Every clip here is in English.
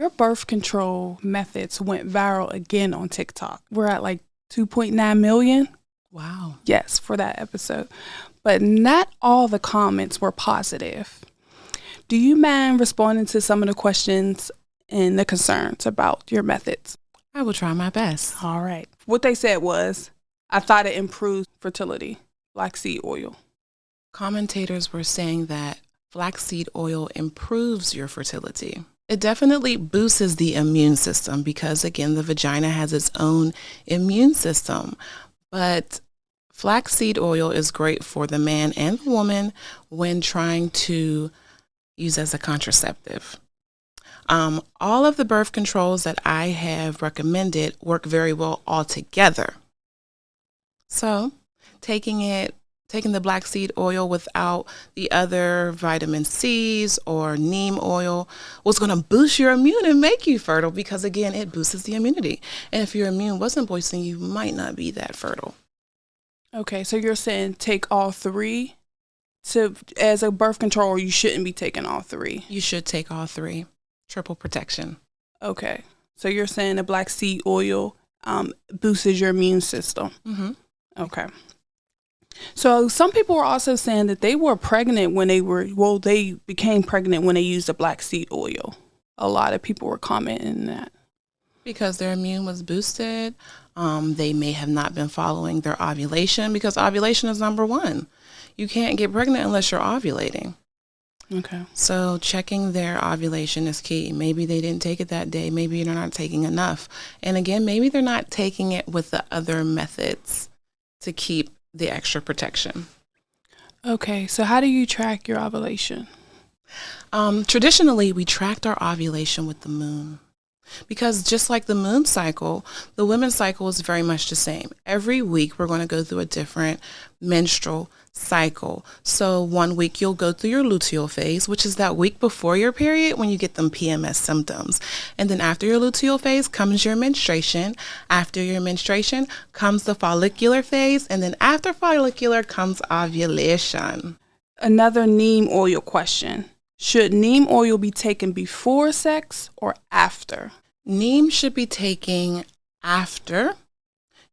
Your birth control methods went viral again on TikTok. We're at like 2.9 million. Wow. Yes, for that episode. But not all the comments were positive. Do you mind responding to some of the questions and the concerns about your methods? I will try my best. All right. What they said was, I thought it improved fertility, flaxseed oil. Commentators were saying that flaxseed oil improves your fertility. It definitely boosts the immune system because, again, the vagina has its own immune system. But flaxseed oil is great for the man and the woman when trying to use as a contraceptive. All of the birth controls that I have recommended work very well all together. So taking the black seed oil without the other vitamin C's or neem oil was going to boost your immune and make you fertile because, again, it boosts the immunity. And if your immune wasn't boosting, you might not be that fertile. Okay, so you're saying take all three as a birth control, or you shouldn't be taking all three? You should take all three. Triple protection. Okay, so you're saying the black seed oil boosts your immune system. Mm-hmm. Okay. So some people were also saying that they were pregnant when they became pregnant when they used the black seed oil. A lot of people were commenting that. Because their immune was boosted. They may have not been following their ovulation because ovulation is number one. You can't get pregnant unless you're ovulating. Okay. So checking their ovulation is key. Maybe they didn't take it that day. Maybe they're not taking enough. And again, maybe they're not taking it with the other methods to keep the extra protection. Okay, so how do you track your ovulation? Traditionally, we tracked our ovulation with the moon. Because just like the moon cycle, the women's cycle is very much the same. Every week, we're going to go through a different menstrual cycle. So 1 week, you'll go through your luteal phase, which is that week before your period when you get them PMS symptoms. And then after your luteal phase comes your menstruation. After your menstruation comes the follicular phase. And then after follicular comes ovulation. Another neem oil question. Should neem oil be taken before sex or after? Neem should be taken after.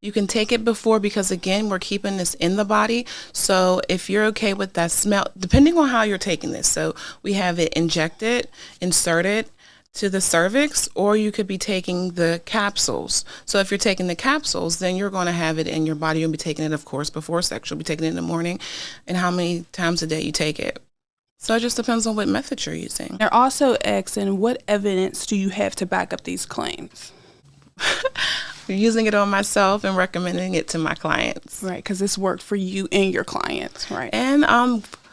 You can take it before because, again, we're keeping this in the body. So if you're okay with that smell, depending on how you're taking this. So we have it injected, inserted to the cervix, or you could be taking the capsules. So if you're taking the capsules, then you're going to have it in your body. You'll be taking it, of course, before sex. You'll be taking it in the morning and how many times a day you take it. So it just depends on what method you're using. They're also asking, what evidence do you have to back up these claims? Using it on myself and recommending it to my clients. Right, because this worked for you and your clients, right? And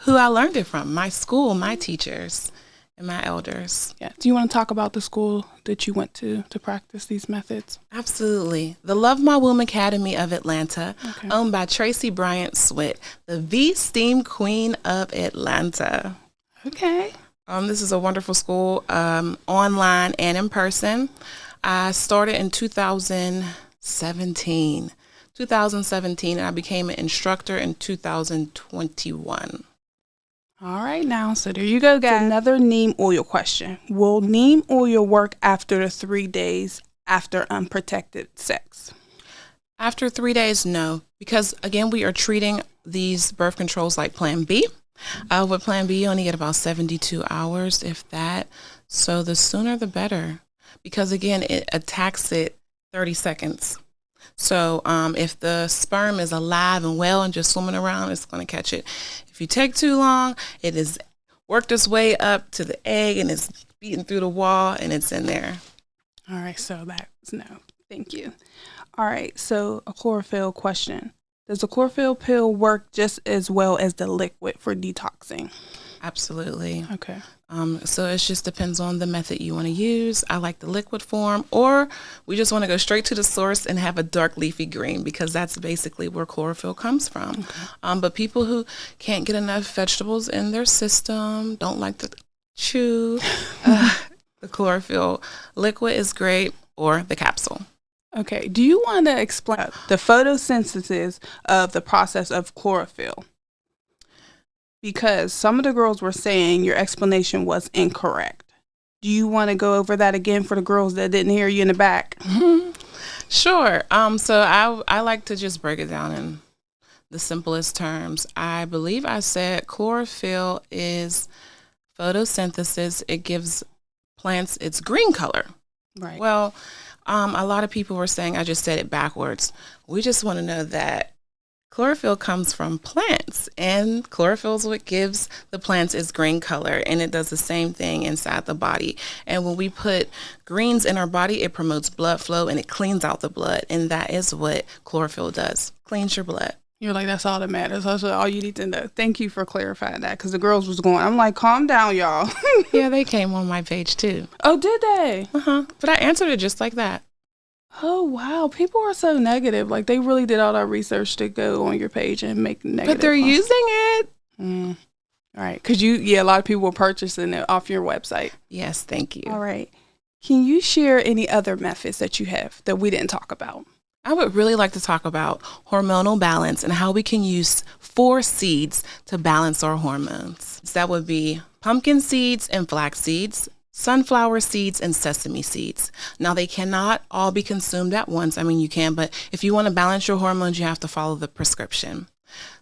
who I learned it from, my school, my teachers, and my elders. Yeah. Do you want to talk about the school that you went to practice these methods? Absolutely. The Love My Womb Academy of Atlanta, owned by Tracy Bryant Switt, the V-Steam Queen of Atlanta. Okay. This is a wonderful school, online and in person. I started in 2017, and I became an instructor in 2021. All right, now, so there you go, guys. Another neem oil question. Will neem oil work after the 3 days after unprotected sex? After 3 days, no, because, again, we are treating these birth controls like Plan B. With Plan B, you only get about 72 hours, if that. So the sooner the better, because, again, it attacks it 30 seconds. So if the sperm is alive and well and just swimming around, it's going to catch it. If you take too long, it has worked its way up to the egg and it's beating through the wall and it's in there. All right, so that's no. Thank you. All right, so a chlorophyll question. Does the chlorophyll pill work just as well as the liquid for detoxing? Absolutely. Okay. So it just depends on the method you want to use. I like the liquid form, or we just want to go straight to the source and have a dark leafy green because that's basically where chlorophyll comes from. Okay. But people who can't get enough vegetables in their system, don't like to chew, the chlorophyll liquid is great, or the capsule. Okay. Do you want to explain the photosynthesis of the process of chlorophyll? Because some of the girls were saying your explanation was incorrect. Do you want to go over that again for the girls that didn't hear you in the back? Sure. So I like to just break it down in the simplest terms. I believe I said chlorophyll is photosynthesis. It gives plants its green color. Right. Well, a lot of people were saying I just said it backwards. We just want to know that chlorophyll comes from plants, and chlorophyll is what gives the plants its green color, and it does the same thing inside the body. And when we put greens in our body, it promotes blood flow and it cleans out the blood, and that is what chlorophyll does. Cleans your blood. You're like, that's all that matters. That's all you need to know. Thank you for clarifying that, because the girls was going, I'm like, calm down, y'all. Yeah, they came on my page too. Oh, did they? But I answered it just like that. Oh, wow. People are so negative. Like, they really did all that research to go on your page and make negative. But they're using it. All right. Because a lot of people were purchasing it off your website. Yes, thank you. All right. Can you share any other methods that you have that we didn't talk about? I would really like to talk about hormonal balance and how we can use 4 seeds to balance our hormones. That would be pumpkin seeds and flax seeds, sunflower seeds, and sesame seeds. Now, they cannot all be consumed at once. I mean, you can, but if you want to balance your hormones, you have to follow the prescription.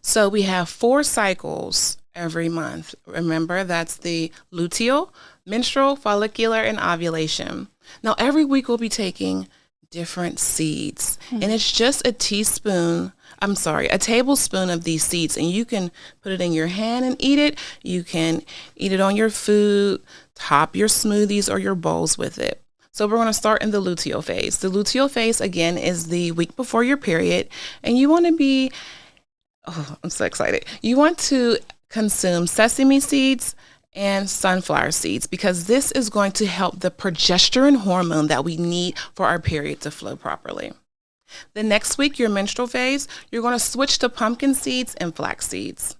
So we have 4 cycles every month. Remember, that's the luteal, menstrual, follicular, and ovulation. Now, every week we'll be taking different seeds, and it's just a tablespoon of these seeds, and you can put it in your hand and eat it. You can eat it on your food, top your smoothies or your bowls with it. So we're going to start in the luteal phase. The luteal phase, again, is the week before your period, and you want to be, I'm so excited. You want to consume sesame seeds and sunflower seeds, because this is going to help the progesterone hormone that we need for our period to flow properly. The next week, your menstrual phase, you're going to switch to pumpkin seeds and flax seeds.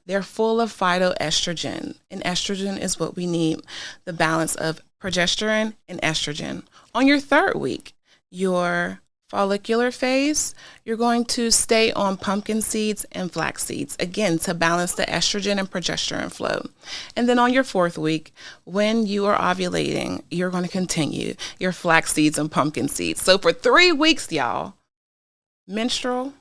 They're full of phytoestrogen, and estrogen is what we need, the balance of progesterone and estrogen. On your 3rd week, your follicular phase, you're going to stay on pumpkin seeds and flax seeds, again, to balance the estrogen and progesterone flow. And then on your 4th week, when you are ovulating, you're going to continue your flax seeds and pumpkin seeds. So for 3 weeks, y'all, menstrual,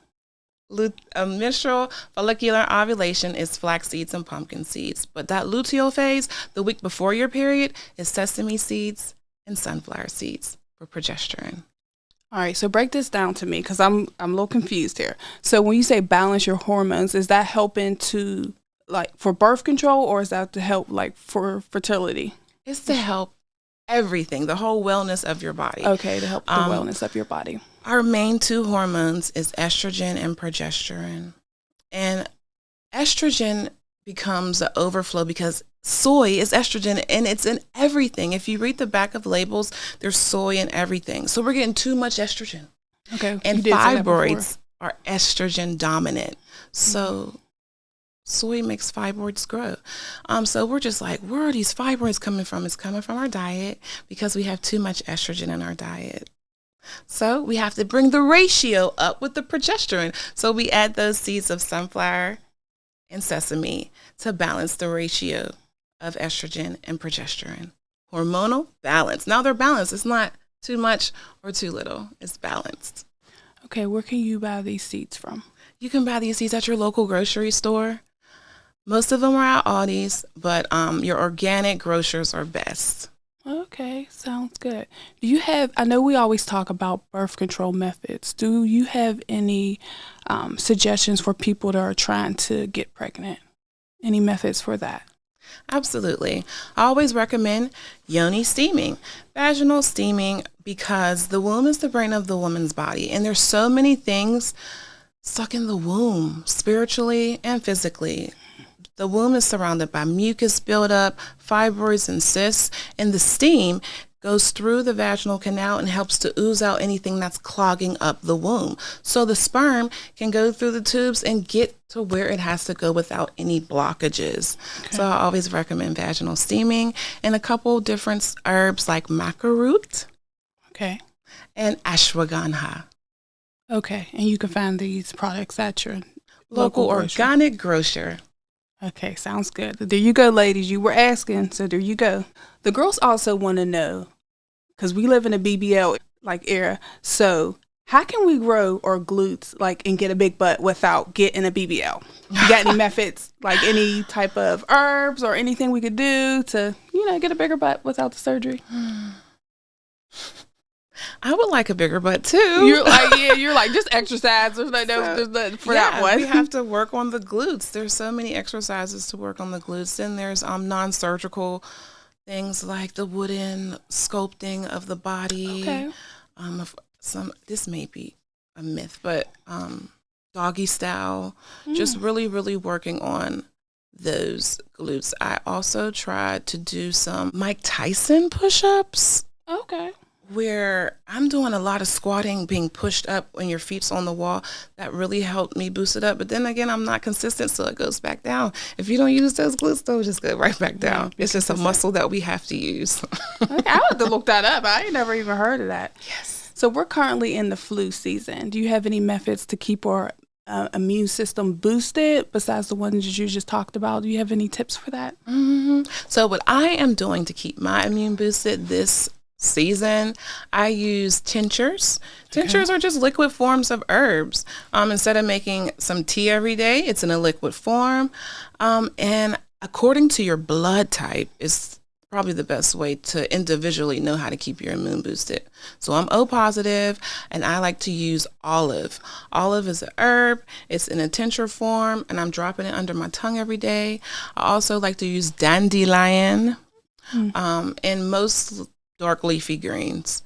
follicular, ovulation is flax seeds and pumpkin seeds. But that luteal phase, the week before your period, is sesame seeds and sunflower seeds for progesterone. All right, so break this down to me, because I'm a little confused here. So when you say balance your hormones, is that helping to, like, for birth control, or is that to help, like, for fertility? It's to help everything, the whole wellness of your body. Okay, to help the wellness of your body. Our main 2 hormones is estrogen and progesterone. And estrogen becomes an overflow because soy is estrogen, and it's in everything. If you read the back of labels, there's soy in everything. So we're getting too much estrogen. Okay. And fibroids are estrogen dominant. So soy makes fibroids grow. So we're just like, where are these fibroids coming from? It's coming from our diet, because we have too much estrogen in our diet. So we have to bring the ratio up with the progesterone. So we add those seeds of sunflower and sesame to balance the ratio of estrogen and progesterone. Hormonal balance. Now they're balanced. It's not too much or too little. It's balanced. Okay, where can you buy these seeds from? You can buy these seeds at your local grocery store. Most of them are at Aldi's, but your organic grocers are best. Okay, sounds good. Do you have, I know we always talk about birth control methods. Do you have any suggestions for people that are trying to get pregnant? Any methods for that? Absolutely. I always recommend yoni steaming, vaginal steaming, because the womb is the brain of the woman's body, and there's so many things stuck in the womb, spiritually and physically. The womb is surrounded by mucus buildup, fibroids, and cysts, and the steam goes through the vaginal canal and helps to ooze out anything that's clogging up the womb. So the sperm can go through the tubes and get to where it has to go without any blockages. Okay. So I always recommend vaginal steaming, and a couple different herbs like maca root, okay, and ashwagandha. Okay, and you can find these products at your local organic grocer. Okay, sounds good. There you go, ladies. You were asking, so there you go. The girls also want to know, because we live in a BBL like era. So how can we grow our glutes like and get a big butt without getting a BBL? You got any methods, like any type of herbs or anything we could do to, get a bigger butt without the surgery? I would like a bigger butt too. You're like just exercise. There's nothing for that one. We have to work on the glutes. There's so many exercises to work on the glutes. Then there's non-surgical things like the wooden sculpting of the body. Okay. This may be a myth, but doggy style. Just really, really working on those glutes. I also tried to do some Mike Tyson push-ups. Okay. Where I'm doing a lot of squatting, being pushed up when your feet's on the wall. That really helped me boost it up. But then again, I'm not consistent, so it goes back down. If you don't use those glutes, they'll just go right back down. It's just a muscle that we have to use. Okay, I have to look that up. I ain't never even heard of that. Yes. So we're currently in the flu season. Do you have any methods to keep our immune system boosted besides the ones that you just talked about? Do you have any tips for that? So what I am doing to keep my immune boosted this season, I use tinctures. Tinctures are just liquid forms of herbs. Instead of making some tea every day, it's in a liquid form. And according to your blood type is probably the best way to individually know how to keep your immune boosted. So I'm O positive, and I like to use olive. Olive is an herb. It's in a tincture form, and I'm dropping it under my tongue every day. I also like to use dandelion and most dark leafy greens.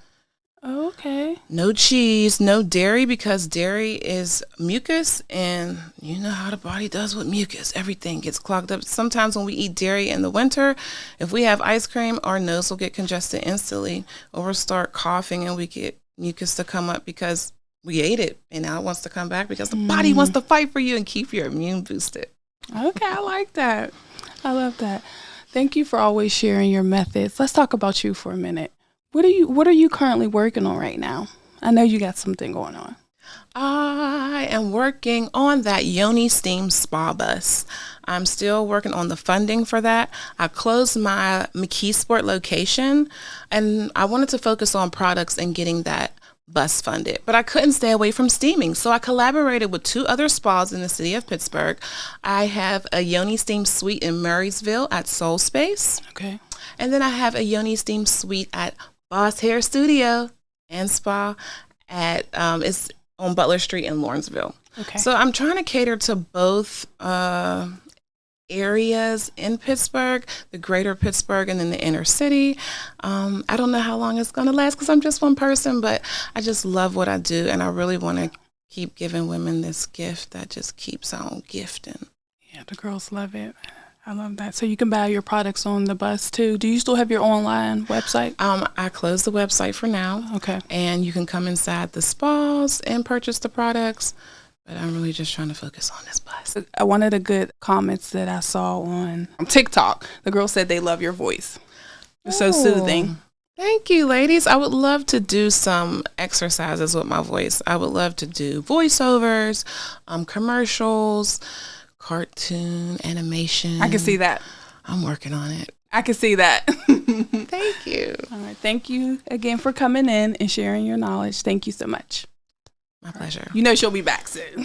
Okay. No cheese, no dairy, because dairy is mucus, and you know how the body does with mucus. Everything gets clogged up. Sometimes when we eat dairy in the winter, if we have ice cream, our nose will get congested instantly, or we'll start coughing and we get mucus to come up because we ate it, and now it wants to come back because the body wants to fight for you and keep your immune boosted. Okay, I like that. I love that. Thank you for always sharing your methods. Let's talk about you for a minute. What are you currently working on right now? I know you got something going on. I am working on that Yoni Steam Spa Bus. I'm still working on the funding for that. I closed my McKeesport location, and I wanted to focus on products and getting that bus funded, but I couldn't stay away from steaming. So I collaborated with 2 other spas in the city of Pittsburgh. I have a Yoni Steam Suite in Murraysville at Soul Space. Okay. And then I have a Yoni Steam Suite at Boss Hair Studio and Spa at it's on Butler Street in Lawrenceville. Okay. So I'm trying to cater to both areas in Pittsburgh, the greater Pittsburgh and then the inner city. I don't know how long it's going to last because I'm just one person, but I just love what I do, and I really want to keep giving women this gift that just keeps on gifting. Yeah, the girls love it. I love that. So you can buy your products on the bus too. Do you still have your online website? I closed the website for now. Okay. And you can come inside the spas and purchase the products. But I'm really just trying to focus on this bus. One of the good comments that I saw on TikTok, the girl said they love your voice. It's so soothing. Thank you, ladies. I would love to do some exercises with my voice. I would love to do voiceovers, commercials, cartoon, animation. I can see that. I'm working on it. I can see that. Thank you. All right. Thank you again for coming in and sharing your knowledge. Thank you so much. My pleasure. You know she'll be back soon.